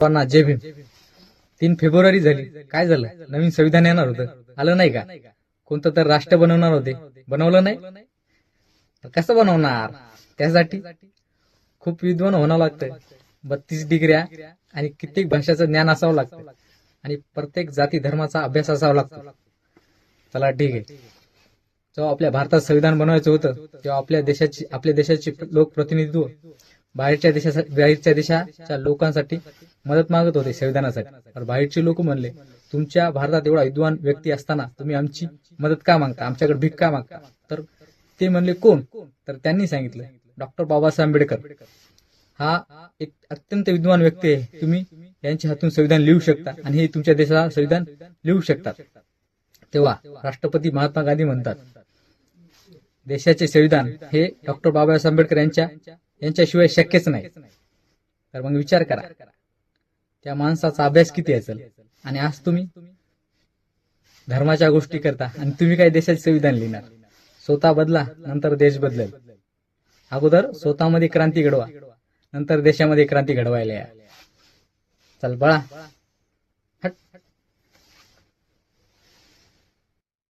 सर्वांना जय भीम. 3 फेब्रुवारी झाली, काय झालं? नवीन संविधान येणार होतं, आलं नाही का? कोणतं तर राष्ट्र बनवणार होते, बनवलं नाही. कसं बनवणार? त्यासाठी खूप विद्वान होणं लागतं, 32 डिग्र्या आणि कित्येक भाषाचं ज्ञान असावं लागतं आणि प्रत्येक जाती धर्माचा अभ्यास असावा लागतो. चला ठीक आहे. जेव्हा आपल्या भारतात संविधान बनवायचं होतं तेव्हा आपल्या देशाचे लोकप्रतिनिधित्व बाहेरच्या देशाच्या लोकांसाठी मदत मागत होते संविधानासाठी. तर बाहेरचे लोक म्हणले, तुमच्या भारतात एवढा विद्वान व्यक्ती असताना तुम्ही आमची मदत का मागता, आमच्याकडे भीक का मागता? तर ते म्हणले, कोण? तर त्यांनी सांगितलं, डॉक्टर बाबासाहेब आंबेडकर हा एक अत्यंत विद्वान व्यक्ती आहे, तुम्ही यांच्या हातून संविधान लिहू शकता आणि हे तुमच्या देशाला संविधान लिहू शकतात. तेव्हा राष्ट्रपती महात्मा गांधी म्हणतात, देशाचे संविधान हे डॉक्टर बाबासाहेब आंबेडकर यांच्याशिवाय शक्यच नाही. तर मग विचार करा, त्या माणसाचा अभ्यास किती असेल. आणि आज तुम्ही धर्माच्या गोष्टी करता आणि तुम्ही काय देशाचे संविधान लिहिणार? स्वतः बदला, नंतर देश बदलेल. अगोदर स्वतःमध्ये क्रांती घडवा, नंतर देशामध्ये क्रांती घडवायला या. चल बाळा, हट.